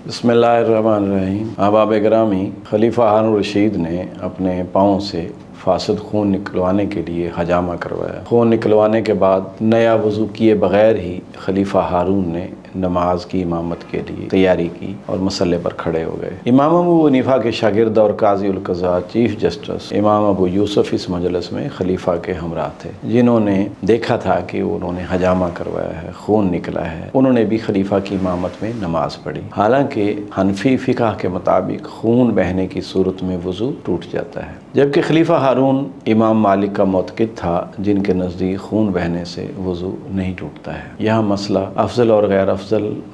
بسم اللہ الرحمن الرحیم۔ احباب گرامی، خلیفہ ہارون رشید نے اپنے پاؤں سے فاسد خون نکلوانے کے لیے حجامہ کروایا۔ خون نکلوانے کے بعد نیا وضو کیے بغیر ہی خلیفہ ہارون نے نماز کی امامت کے لیے تیاری کی اور مسلح پر کھڑے ہو گئے۔ امام ابو حنیفہ کے شاگرد اور قاضی القضاء چیف جسٹس امام ابو یوسف اس مجلس میں خلیفہ کے ہمراہ تھے، جنہوں نے دیکھا تھا کہ انہوں نے حجامہ کروایا ہے، خون نکلا ہے۔ انہوں نے بھی خلیفہ کی امامت میں نماز پڑھی۔ حالانکہ حنفی فقہ کے مطابق خون بہنے کی صورت میں وضو ٹوٹ جاتا ہے، جبکہ خلیفہ ہارون امام مالک کا معتقد تھا، جن کے نزدیک خون بہنے سے وضو نہیں ٹوٹتا ہے۔ یہاں مسئلہ افضل اور غیر افضل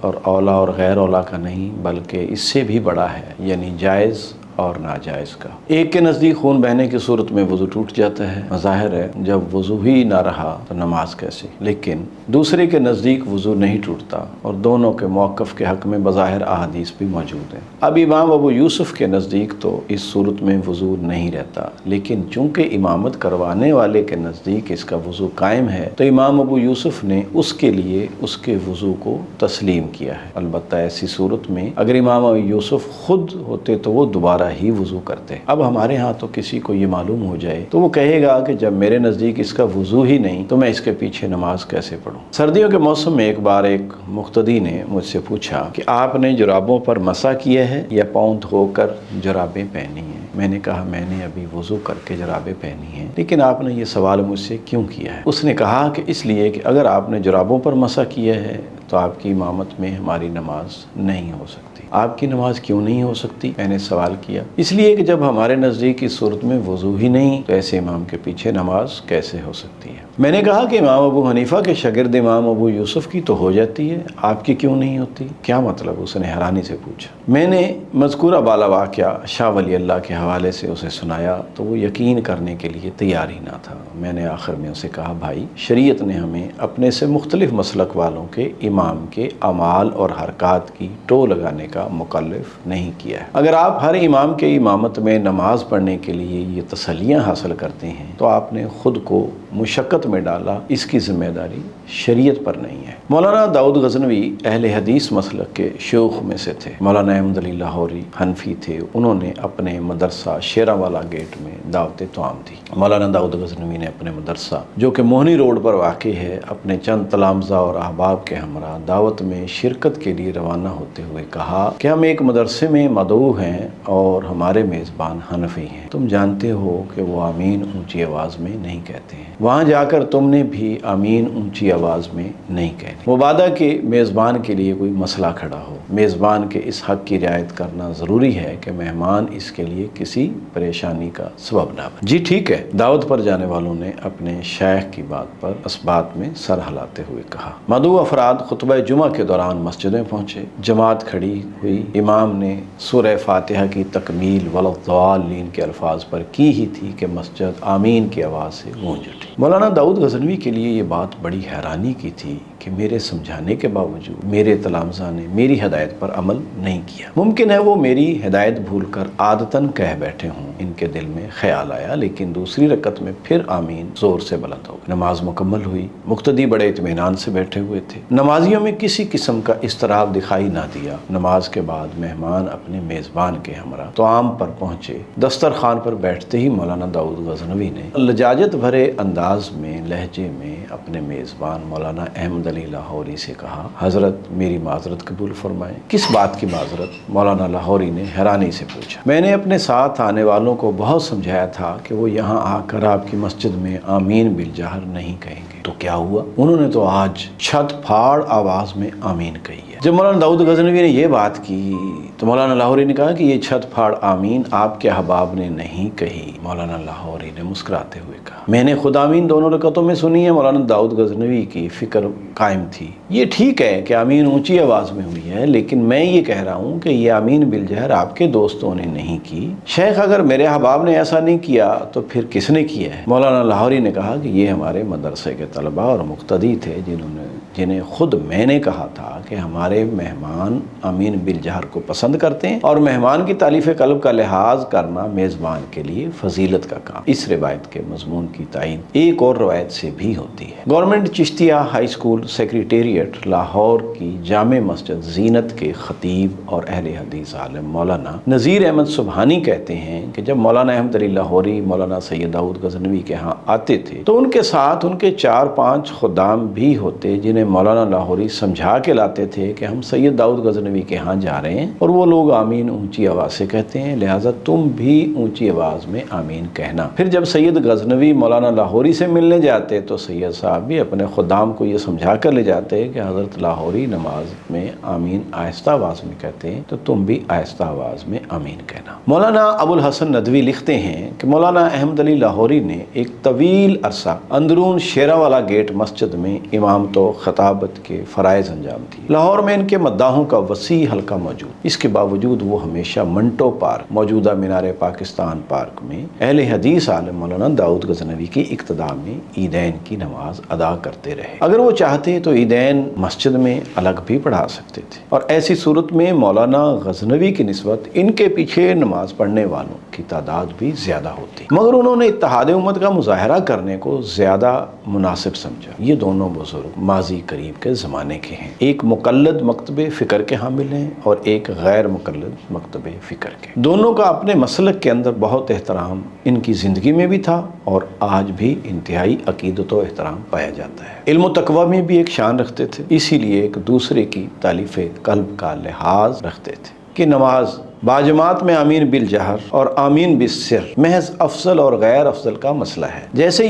اور اولا اور غیر اولا کا نہیں، بلکہ اس سے بھی بڑا ہے، یعنی جائز اور ناجائز کا۔ ایک کے نزدیک خون بہنے کی صورت میں وضو ٹوٹ جاتا ہے، ظاہر ہے جب وضو ہی نہ رہا تو نماز کیسی؟ لیکن دوسرے کے نزدیک وضو نہیں ٹوٹتا، اور دونوں کے موقف کے حق میں بظاہر احادیث بھی موجود ہیں۔ اب امام ابو یوسف کے نزدیک تو اس صورت میں وضو نہیں رہتا، لیکن چونکہ امامت کروانے والے کے نزدیک اس کا وضو قائم ہے، تو امام ابو یوسف نے اس کے لیے اس کے وضو کو تسلیم کیا ہے۔ البتہ ایسی صورت میں اگر امام ابو یوسف خود ہوتے تو وہ دوبارہ ہی وضو کرتے۔ اب ہمارے ہاں تو کسی کو یہ معلوم ہو جائے تو وہ کہے گا کہ جب میرے نزدیک اس کا وضو ہی نہیں تو میں اس کے پیچھے نماز کیسے پڑھوں؟ سردیوں کے موسم میں ایک بار ایک مقتدی نے مجھ سے پوچھا کہ آپ نے جرابوں پر مسح کیا ہے یا پاؤں دھو کر جرابیں پہنی ہیں؟ میں نے کہا میں نے ابھی وضو کر کے جرابیں پہنی ہیں، لیکن آپ نے یہ سوال مجھ سے کیوں کیا ہے؟ اس نے کہا کہ اس لیے کہ اگر آپ نے جرابوں پر مسح کیا ہے تو آپ کی امامت میں ہماری نماز نہیں ہو سکتی۔ آپ کی نماز کیوں نہیں ہو سکتی؟ میں نے سوال کیا۔ اس لیے کہ جب ہمارے نزدیک اس صورت میں وضو ہی نہیں تو ایسے امام کے پیچھے نماز کیسے ہو سکتی ہے؟ میں نے کہا کہ امام ابو حنیفہ کے شاگرد امام ابو یوسف کی تو ہو جاتی ہے، آپ کی کیوں نہیں ہوتی؟ کیا مطلب؟ اس نے حیرانی سے پوچھا۔ میں نے مذکورہ بالا واقعہ شاہ ولی اللہ کے حوالے سے اسے سنایا تو وہ یقین کرنے کے لیے تیار ہی نہ تھا۔ میں نے آخر میں اسے کہا، بھائی، شریعت نے ہمیں اپنے سے مختلف مسلک والوں کے امام کے اعمال اور حرکات کی ٹو لگانے کا مکلف نہیں کیا ہے۔ اگر آپ ہر امام کے امامت میں نماز پڑھنے کے لیے یہ تسلیاں حاصل کرتے ہیں تو آپ نے خود کو مشقت میں ڈالا، اس کی ذمہ داری شریعت پر نہیں ہے۔ مولانا داؤد غزنوی اہل حدیث مسلک کے شیوخ میں سے تھے۔ مولانا احمد علی لاہوری حنفی تھے، انہوں نے اپنے مدرسہ شیراوالا گیٹ میں دعوت توام دی۔ مولانا داؤد غزنوی نے اپنے مدرسہ جو کہ موہنی روڈ پر واقع ہے، اپنے چند تلامذہ اور احباب کے ہمراہ دعوت میں شرکت کے لیے روانہ ہوتے ہوئے کہا کہ ہم ایک مدرسے میں مدعو ہیں اور ہمارے میزبان حنفی ہیں۔ تم جانتے ہو کہ وہ آمین اونچی آواز میں نہیں کہتے ہیں، وہاں جا کر تم نے بھی آمین اونچی آواز میں نہیں کہنی۔ مبادا کہ میزبان کے لیے کوئی مسئلہ کھڑا ہو، میزبان کے اس حق کی رعایت کرنا ضروری ہے کہ مہمان اس کے لیے کسی پریشانی کا سبب نہ بنے۔ جی ٹھیک ہے، دعوت پر جانے والوں نے اپنے شیخ کی بات پر اس بات میں سر ہلاتے ہوئے کہا۔ مدعو افراد خطبہ جمعہ کے دوران مسجدیں پہنچے، جماعت کھڑی ہوئی، امام نے سورہ فاتحہ کی تکمیل وَلَضَّالِّينَ کے الفاظ پر کی ہی تھی کہ مسجد آمین کی آواز سے گونج اٹھی۔ مولانا داؤد غزنوی کے لیے یہ بات بڑی حیرانی کی تھی کہ میرے سمجھانے کے باوجود میرے تلامذہ نے میری ہدایت پر عمل نہیں کیا۔ ممکن ہے وہ میری ہدایت بھول کر عادتاً کہہ بیٹھے ہوں، ان کے دل میں خیال آیا، لیکن دوسری رکعت میں پھر آمین زور سے بلند ہو گئی۔ نماز مکمل ہوئی، مقتدی بڑے اطمینان سے بیٹھے ہوئے تھے، نمازیوں میں کسی قسم کا اضطراب دکھائی نہ دیا۔ نماز کے بعد مہمان اپنے میزبان کے ہمراہ طعام پر پہنچے۔ دسترخوان پر بیٹھتے ہی مولانا داؤد غزنوی نے لجاجت بھرے انداز میں لہجے میں اپنے میزبان مولانا احمد علی لاہوری سے کہا، حضرت میری معذرت قبول فرمائیں۔ کس بات کی معذرت؟ مولانا لاہوری نے حیرانی سے پوچھا۔ میں نے اپنے ساتھ آنے والوں کو بہت سمجھایا تھا کہ وہ یہاں آ کر آپ کی مسجد میں آمین بالجہر نہیں کہیں گے، تو کیا ہوا؟ انہوں نے تو آج چھت پھاڑ آواز میں آمین کہی ہے۔ جب مولانا داؤد غزنوی نے یہ بات کی تو مولانا لاہوری نے کہا کہ یہ چھت پھاڑ آمین آپ کے احباب نے نہیں کہی۔ مولانا لاہوری نے مسکراتے ہوئے کہا، میں نے خود آمین دونوں رکعتوں میں سنی ہے۔ مولانا داؤد غزنوی کی فکر قائم تھی، یہ ٹھیک ہے کہ آمین اونچی آواز میں ہوئی ہے، لیکن میں یہ کہہ رہا ہوں کہ یہ آمین بالجہر آپ کے دوستوں نے نہیں کی۔ شیخ، اگر میرے احباب نے ایسا نہیں کیا تو پھر کس نے کیا ہے؟ مولانا لاہوری نے کہا کہ یہ ہمارے مدرسے کے طلباء اور مقتدی تھے، جنہوں نے جنہیں خود میں نے کہا تھا کہ ہمارے مہمان امین بالجہر کو پسند کرتے ہیں اور مہمان کی تالیف قلب کا لحاظ کرنا میزبان کے لیے فضیلت کا کام۔ اس روایت کے مضمون کی تائید ایک اور روایت سے بھی ہوتی ہے۔ گورنمنٹ چشتیہ ہائی اسکول سیکریٹریٹ لاہور کی جامع مسجد زینت کے خطیب اور اہل حدیث عالم مولانا نذیر احمد سبحانی کہتے ہیں کہ جب مولانا احمد علی لاہوری مولانا سید داؤد غزنوی کے ہاں آتے تھے تو ان کے ساتھ ان کے 4-5 خدام بھی ہوتے جنہیں مولانا لاہوری سمجھا کے لاتے تھے کہ ہم سید داؤد غزنوی کے ہاں جا رہے ہیں اور وہ لوگ آمین اونچی آواز سے کہتے ہیں، لہٰذا تم بھی اونچی آواز میں آمین کہنا۔ پھر جب سید غزنوی مولانا لاہوری سے ملنے جاتے تو سید صاحب بھی اپنے خدام کو یہ سمجھا کر لے جاتے کہ حضرت لاہوری نماز میں آمین آہستہ آواز میں کہتے ہیں تو تم بھی آہستہ آواز میں آمین کہنا۔ مولانا ابو الحسن ندوی لکھتے ہیں کہ مولانا احمد علی لاہوری نے ایک طویل عرصہ اندرون شیرہ والا گیٹ مسجد میں امامت و خطابت کے فرائض انجام دی۔ لاہور میں ان کے مداحوں کا وسیع حلقہ موجود، اس کے باوجود وہ ہمیشہ منٹو پارک موجودہ مینار پاکستان پارک میں اہل حدیث عالم مولانا داؤد غزنوی کی اقتداء میں عیدین کی نماز ادا کرتے رہے۔ اگر وہ چاہتے تو عیدین مسجد میں الگ بھی پڑھا سکتے تھے اور ایسی صورت میں مولانا غزنوی کی نسبت ان کے پیچھے نماز پڑھنے والوں کی تعداد بھی زیادہ ہوتی، مگر انہوں نے اتحاد امت کا مظاہرہ کرنے کو زیادہ مناسب سمجھا۔ یہ دونوں بزرگ ماضی قریب کے زمانے کے ہیں، ایک مقلد مکتب فکر کے حامل ہیں اور ایک غیر مقلد مکتب فکر کے۔ دونوں کا اپنے مسلک کے اندر بہت احترام ان کی زندگی میں بھی تھا اور آج بھی انتہائی عقیدت و احترام پایا جاتا ہے۔ علم و تقوی میں بھی ایک شان رکھتے تھے، اسی لیے ایک دوسرے کی تالیف قلب کا لحاظ رکھتے تھے کہ نماز باجماعت میں آمین بالجہر اور آمین بالسر محض افضل اور غیر افضل کا مسئلہ ہے۔ جیسے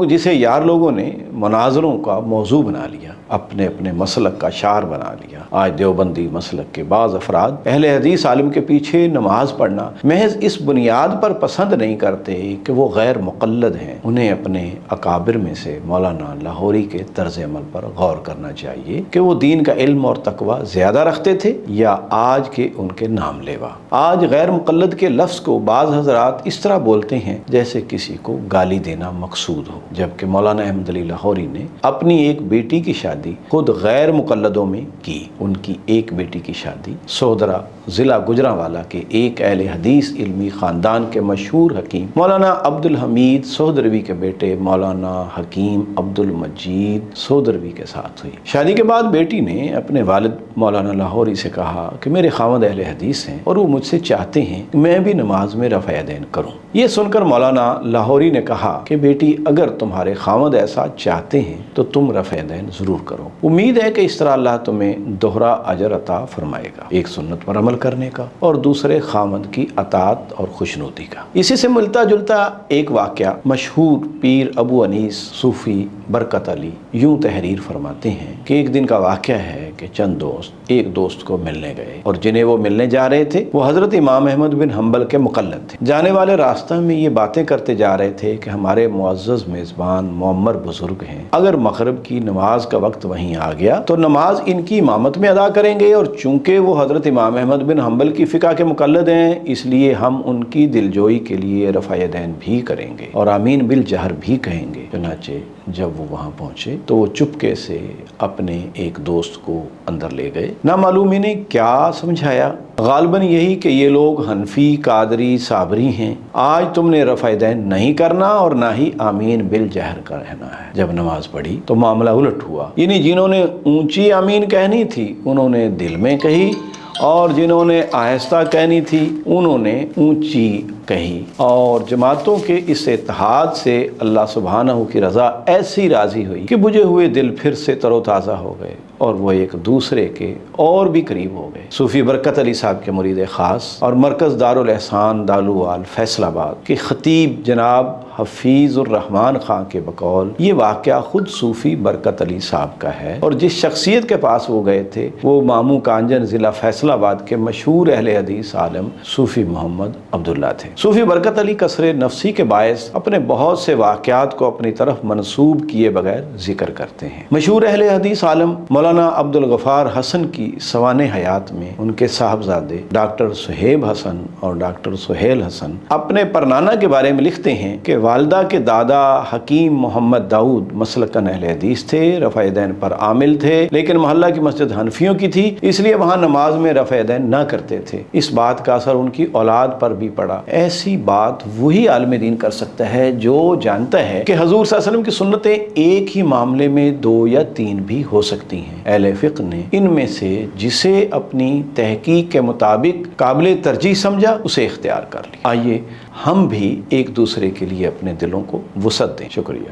جسے یار لوگوں نے مناظروں کا موضوع بنا لیا، اپنے اپنے مسلک کا شعار بنا لیا، آج دیوبندی مسلک کے بعض افراد اہل حدیث عالم کے پیچھے نماز پڑھنا محض اس بنیاد پر پسند نہیں کرتے کہ وہ غیر مقلد ہیں۔ انہیں اپنے اکابر میں سے مولانا لاہوری کے طرز عمل پر غور کرنا چاہیے کہ وہ دین کا علم اور تقوی زیادہ رکھتے تھے یا آج کے ان کے نام لیوا۔ آج غیر مقلد کے لفظ کو بعض حضرات اس طرح بولتے ہیں جیسے کسی کو گالی دینا مقصود ہو، جبکہ مولانا احمد علی لاہوری نے اپنی ایک بیٹی کی شادی خود غیر مقلدوں میں کی۔ ان کی ایک بیٹی کی شادی سودرا ضلع گجرانوالہ کے ایک اہل حدیث علمی خاندان کے مشہور حکیم مولانا عبد الحمید سودروی کے بیٹے مولانا حکیم عبد المجید سودروی کے ساتھ ہوئی۔ شادی کے بعد بیٹی نے اپنے والد مولانا لاہوری سے کہا کہ میرے خاوند اہل حدیث ہیں اور وہ مجھ سے چاہتے ہیں کہ میں بھی نماز میں رفع یدین کروں۔ یہ سن کر مولانا لاہوری نے کہا کہ بیٹی اگر تمہارے خاوند ایسا چاہتے ہیں تو تم رفع یدین ضرور کرو، امید ہے کہ اس طرح اللہ تمہیں دوہرا اجر عطا فرمائے گا، ایک سنت پر عمل کرنے کا اور دوسرے خاوند کی اطاعت اور خوشنودی کا۔ اسی سے ملتا جلتا ایک واقعہ مشہور پیر ابو انیس صوفی برکت علی یوں تحریر فرماتے ہیں کہ ایک دن کا واقعہ ہے کہ چند دوست ایک دوست کو ملنے گئے اور جنہیں وہ ملنے جا رہے تھے وہ حضرت امام احمد بن حنبل کے مقلد تھے۔ جانے والے راستہ میں یہ باتیں کرتے جا رہے تھے کہ ہمارے معزز میزبان معمر بزرگ ہیں، اگر مغرب کی نماز کا وقت وہیں آ گیا تو نماز ان کی امامت میں ادا کریں گے، اور چونکہ وہ حضرت امام احمد بن حنبل کی فقہ کے مقلد ہیں اس لیے ہم ان کی دلجوئی کے لیے رفع یدین بھی کریں گے اور آمین بالجہر بھی کہیں گے۔ چنانچہ جب وہ وہاں پہنچے تو وہ چپکے سے اپنے ایک دوست کو اندر لے گئے، نہ معلوم انہیں کیا سمجھایا، غالباً یہی کہ یہ لوگ حنفی، قادری، صابری ہیں، آج تم نے رفع یدین نہیں کرنا اور نہ ہی آمین بالجہر کہنا ہے۔ جب نماز پڑھی تو معاملہ الٹ ہوا، یعنی جنہوں نے اونچی آمین کہنی تھی انہوں نے دل میں کہی اور جنہوں نے آہستہ کہنی تھی انہوں نے اونچی کہی، اور جماعتوں کے اس اتحاد سے اللہ سبحانہ کی رضا ایسی راضی ہوئی کہ بجھے ہوئے دل پھر سے تر و تازہ ہو گئے اور وہ ایک دوسرے کے اور بھی قریب ہو گئے۔ صوفی برکت علی صاحب کے مرید خاص اور مرکز دارالاحسان دالوال فیصل آباد کے خطیب جناب حفیظ الرحمن خان کے بقول یہ واقعہ خود صوفی برکت علی صاحب کا ہے، اور جس شخصیت کے پاس وہ گئے تھے وہ مامو کانجن ضلع فیصل آباد کے مشہور اہل حدیث عالم صوفی محمد عبداللہ تھے۔ صوفی برکت علی کثر نفسی کے باعث اپنے بہت سے واقعات کو اپنی طرف منسوب کیے بغیر ذکر کرتے ہیں۔ مشہور اہل حدیث عالم مولانا مولانا عبدالغفار حسن کی سوانح حیات میں ان کے صاحبزادے ڈاکٹر سہیب حسن اور ڈاکٹر سہیل حسن اپنے پرنانہ کے بارے میں لکھتے ہیں کہ والدہ کے دادا حکیم محمد داؤد مسلکن اہل حدیث تھے، رفع دین پر عامل تھے، لیکن محلہ کی مسجد حنفیوں کی تھی، اس لیے وہاں نماز میں رفع دین نہ کرتے تھے۔ اس بات کا اثر ان کی اولاد پر بھی پڑا۔ ایسی بات وہی عالم دین کر سکتا ہے جو جانتا ہے کہ حضور صلی اللہ علیہ وسلم کی سنتیں ایک ہی معاملے میں 2 یا 3 بھی ہو سکتی ہیں۔ اہل فقہ نے ان میں سے جسے اپنی تحقیق کے مطابق قابل ترجیح سمجھا اسے اختیار کر لیا۔ آئیے ہم بھی ایک دوسرے کے لیے اپنے دلوں کو وسعت دیں۔ شکریہ۔